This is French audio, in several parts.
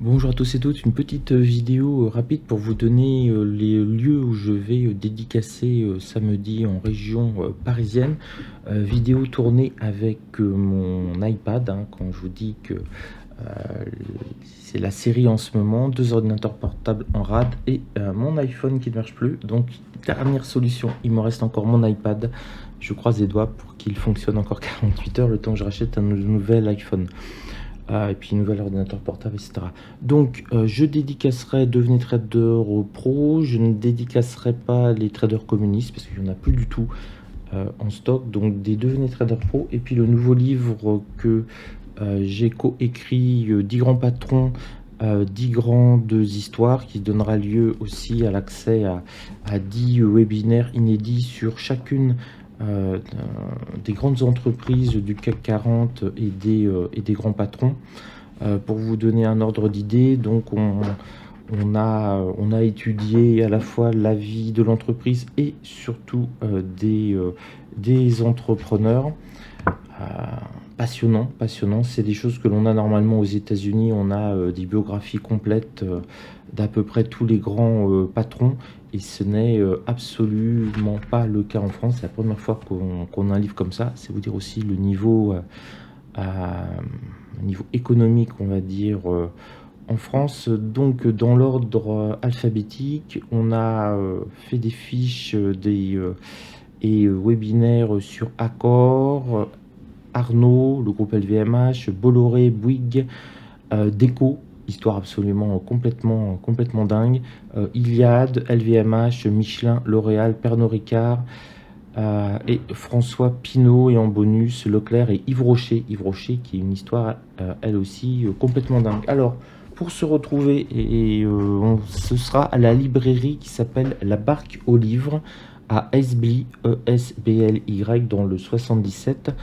Bonjour à tous et toutes, une petite vidéo rapide pour vous donner les lieux où je vais dédicacer samedi en région parisienne. Vidéo tournée avec mon iPad, hein, quand je vous dis que c'est la série en ce moment, 2 ordinateurs portables en rade et mon iPhone qui ne marche plus. Donc dernière solution, il me reste encore mon iPad. Je croise les doigts pour qu'il fonctionne encore 48 heures le temps que je rachète un nouvel iPhone. Et puis nouvel ordinateur portable, etc. Donc, je dédicacerai Devenez Trader Pro. Je ne dédicacerai pas les traders communistes parce qu'il n'y en a plus du tout en stock. Donc, des Devenez Trader Pro. Et puis, le nouveau livre que j'ai coécrit, 10 grands patrons, 10 grandes histoires, qui donnera lieu aussi à l'accès à 10 webinaires inédits sur chacune des grandes entreprises du CAC 40 et des grands patrons. Pour vous donner un ordre d'idée, donc on a étudié à la fois la vie de l'entreprise et surtout des entrepreneurs. Passionnant, passionnant. C'est des choses que l'on a normalement aux États-Unis. On a des biographies complètes d'à peu près tous les grands patrons. Et ce n'est absolument pas le cas en France. C'est la première fois qu'on a un livre comme ça. C'est vous dire aussi le niveau économique, on va dire, en France. Donc, dans l'ordre alphabétique, on a fait des fiches et webinaires sur Accor, Arnaud, le groupe LVMH, Bolloré, Bouygues, Déco, histoire absolument complètement dingue, Iliad, LVMH, Michelin, L'Oréal, Pernod Ricard, et François Pinault, et en bonus Leclerc et Yves Rocher, qui est une histoire elle aussi complètement dingue. Alors, pour se retrouver, ce sera à la librairie qui s'appelle La Barque aux Livres, à Esbly, Esbly, dans le 77.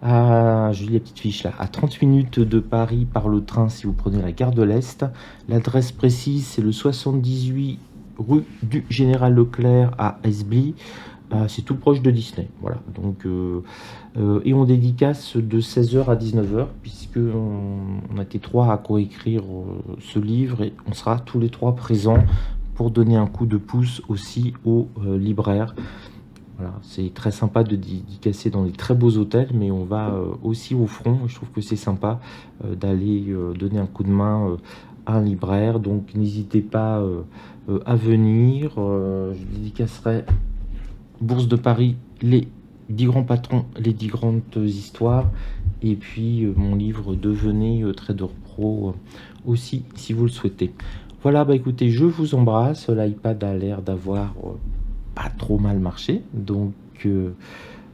Je lis la petite fiche là, à 30 minutes de Paris par le train si vous prenez la gare de l'Est. L'adresse précise, c'est le 78 rue du Général Leclerc à Esbly. C'est tout proche de Disney, voilà. Donc, et on dédicace de 16h à 19h, puisque on a été 3 à coécrire ce livre, et on sera tous les 3 présents pour donner un coup de pouce aussi aux libraires. Voilà, c'est très sympa de dédicacer dans des très beaux hôtels, mais on va aussi au front. Je trouve que c'est sympa d'aller donner un coup de main à un libraire. Donc n'hésitez pas à venir. Je dédicacerai Bourse de Paris, les 10 grands patrons, les 10 grandes histoires. Et puis mon livre Devenez Trader Pro aussi, si vous le souhaitez. Voilà, bah écoutez, je vous embrasse. L'iPad a l'air d'avoir pas trop mal marché, donc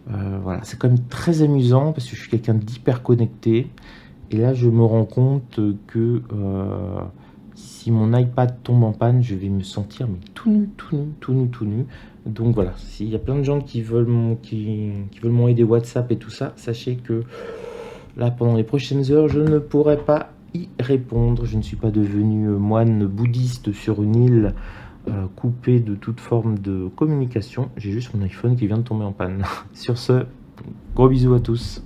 voilà, c'est quand même très amusant parce que je suis quelqu'un d'hyper connecté, et là je me rends compte que si mon iPad tombe en panne, je vais me sentir mais tout nu. Donc voilà, s'il y a plein de gens qui veulent m'envoyer des WhatsApp et tout ça, sachez que là, pendant les prochaines heures, je ne pourrai pas y répondre. Je ne suis pas devenu moine bouddhiste sur une île coupé de toute forme de communication. J'ai juste mon iPhone qui vient de tomber en panne. Sur ce, gros bisous à tous.